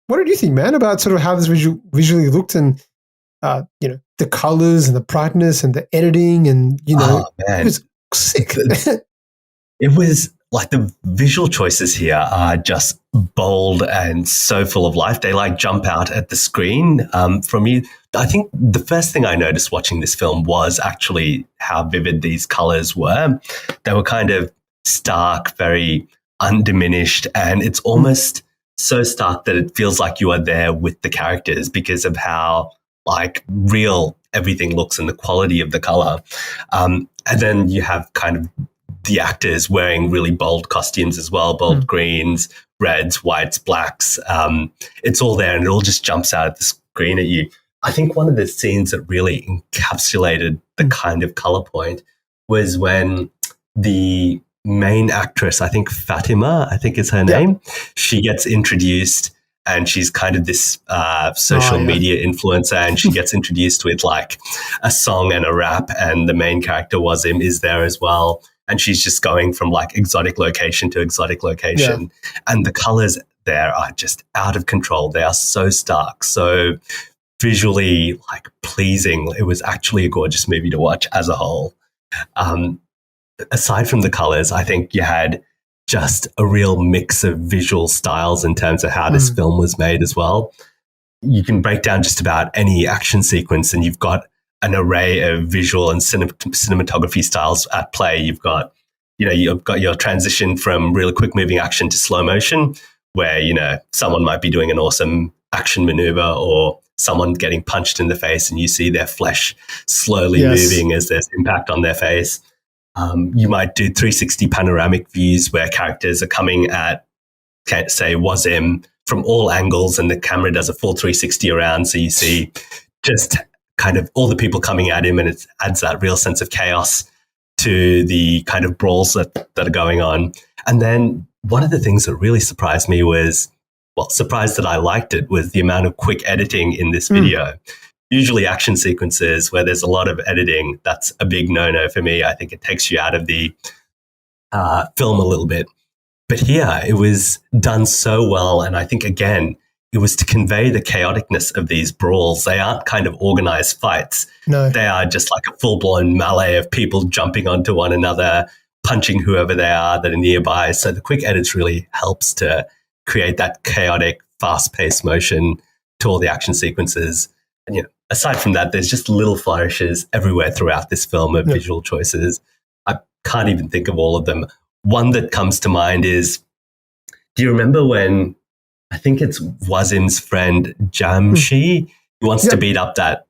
what did you think, man, about sort of how this visually looked and, the colors and the brightness and the editing and, Oh, man. it was sick. It was like the visual choices here are just bold and so full of life. They like jump out at the screen. For me, I think the first thing I noticed watching this film was actually how vivid these colors were. They were kind of stark, very undiminished, and it's almost so stark that it feels like you are there with the characters because of how like real everything looks and the quality of the color. And then you have kind of the actors wearing really bold costumes as well, bold greens, reds, whites, blacks. It's all there and it all just jumps out at the screen at you. I think one of the scenes that really encapsulated the kind of color point was when the main actress, I think Fatima, I think is her name, she gets introduced and she's kind of this social media influencer, and she gets introduced with like a song and a rap, and the main character Wazim is there as well. And she's just going from like exotic location to exotic location. And the colors there are just out of control. They are so stark, so visually like pleasing. It was actually a gorgeous movie to watch as a whole. Aside from the colors, I think you had just a real mix of visual styles in terms of how this film was made as well. You can break down just about any action sequence and you've got an array of visual and cinematography styles at play. You've got your transition from really quick moving action to slow motion, where, someone might be doing an awesome action maneuver or someone getting punched in the face and you see their flesh slowly moving as there's impact on their face. You might do 360 panoramic views where characters are coming at, say, Wazim from all angles and the camera does a full 360 around. So you see just kind of all the people coming at him, and it adds that real sense of chaos to the kind of brawls that are going on. And then one of the things that really surprised me was, surprised that I liked it, was the amount of quick editing in this video. Usually action sequences where there's a lot of editing, that's a big no-no for me. I think it takes you out of the film a little bit. But here it was done so well. And I think, again, it was to convey the chaoticness of these brawls. They aren't kind of organized fights. No. They are just like a full-blown melee of people jumping onto one another, punching whoever they are that are nearby. So the quick edits really helps to create that chaotic, fast-paced motion to all the action sequences. And, aside from that, there's just little flourishes everywhere throughout this film of visual choices. I can't even think of all of them. One that comes to mind is, do you remember when, I think it's Wazim's friend Jamshi, he wants to beat up that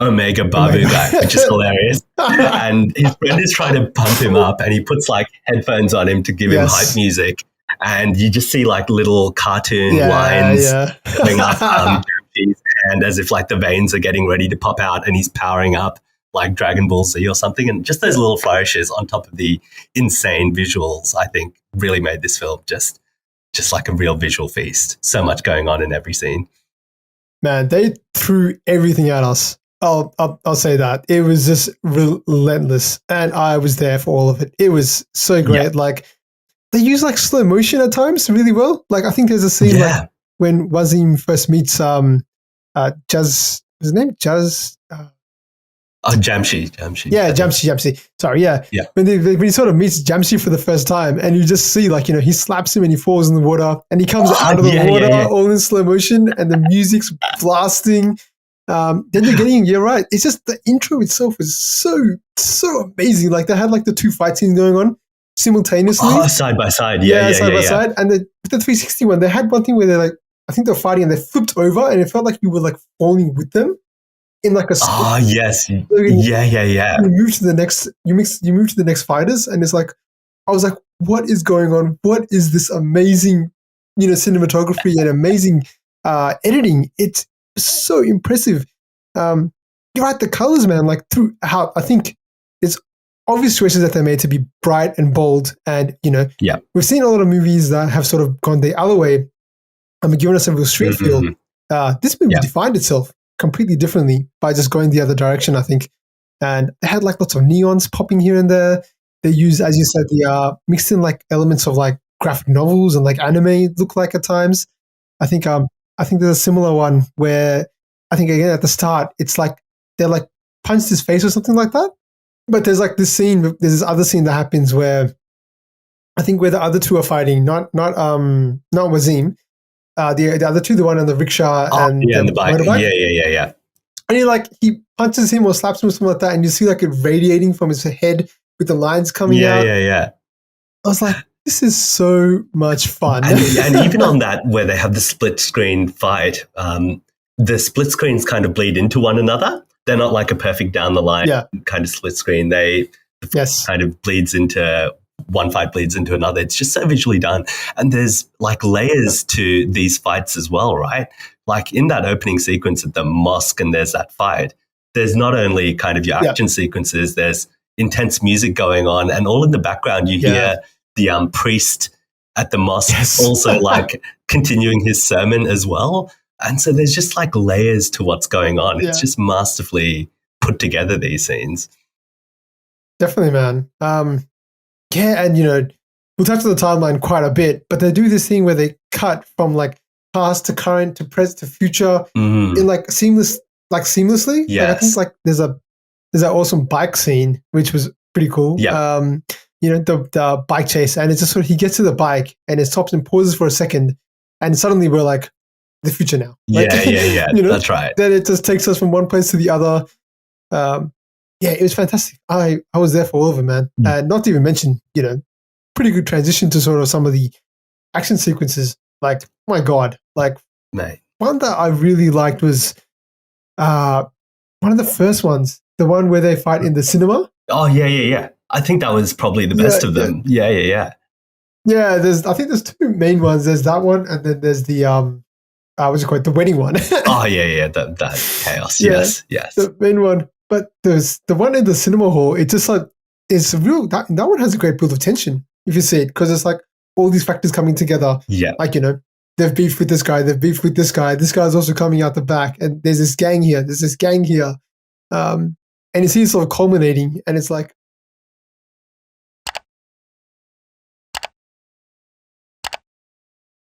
Omega Babu guy, which is hilarious. And his friend is trying to pump him up and he puts like headphones on him to give him hype music. And you just see like little cartoon lines going up Jamshi's hand as if like the veins are getting ready to pop out and he's powering up like Dragon Ball Z or something. And just those little flourishes on top of the insane visuals, I think really made this film just like a real visual feast. So much going on in every scene. Man, they threw everything at us. I'll say that. It was just relentless. And I was there for all of it. It was so great. Yeah. Like, they use like slow motion at times really well. Like, I think there's a scene like when Wazim first meets Jazz, is his name? Jazz? Jamshi. Yeah, Jamshi. Sorry, yeah. When he sort of meets Jamshi for the first time, and you just see like, he slaps him and he falls in the water, and he comes out of the water all in slow motion, and the music's blasting. Then you're right. It's just the intro itself is so amazing. Like, they had like the two fight scenes going on simultaneously. Side by side. Side by side. And with the 360 one, they had one thing where they're like, I think they're fighting and they flipped over, and it felt like you were like falling with them. In like a yes. You move to the next you move to the next fighters, and it's like, I was like, what is going on? What is this amazing cinematography and amazing editing? It's so impressive. You're right, the colors, man, like through how I think it's obvious choices that they made to be bright and bold, and we've seen a lot of movies that have sort of gone the other way and given us a real street feel. This movie defined itself completely differently by just going the other direction, I think. And they had like lots of neons popping here and there. They used, as you said, the mixed in like elements of like graphic novels and like anime look like at times. I think there's a similar one where I think again at the start it's like they're like punched his face or something like that. But there's like this scene, there's this other scene that happens where I think where the other two are fighting, not Wazim, the other two, the one on the rickshaw and the bike. motorbike. Yeah. And he punches him or slaps him or something like that, and you see like it radiating from his head with the lines coming out. Yeah. I was like, this is so much fun. And even on that, where they have the split screen fight, the split screens kind of bleed into one another. They're not like a perfect down the line kind of split screen. Kind of bleeds into one fight bleeds into another. It's just so visually done. And there's like layers to these fights as well, right? Like in that opening sequence at the mosque and there's that fight, there's not only kind of your action sequences, there's intense music going on, and all in the background you hear the priest at the mosque also like continuing his sermon as well. And so there's just like layers to what's going on. It's just masterfully put together, these scenes. Definitely, man. And we'll touch on the timeline quite a bit, but they do this thing where they cut from like past to current to present to future in like seamlessly. Yes. Like, I think like there's that awesome bike scene which was pretty cool. Yeah. The bike chase, and it's just sort of he gets to the bike and it stops and pauses for a second, and suddenly we're like the future now. Like, yeah. That's right. Then it just takes us from one place to the other. It was fantastic. I was there for all of it, man. Not to even mention, pretty good transition to sort of some of the action sequences. Like, my God, like one that I really liked was one of the first ones, the one where they fight in the cinema. Oh yeah. I think that was probably the best of them. Yeah. Yeah, I think there's two main ones. There's that one, and then there's the what's it called? The wedding one. Oh yeah. That chaos. Yes. The main one. But there's the one in the cinema hall. It's just like it's real. That one has a great build of tension if you see it, because it's like all these factors coming together. Yeah, like they've beefed with this guy. They've beefed with this guy. This guy's also coming out the back, and there's this gang here. There's this gang here, and you see it sort of culminating, and it's like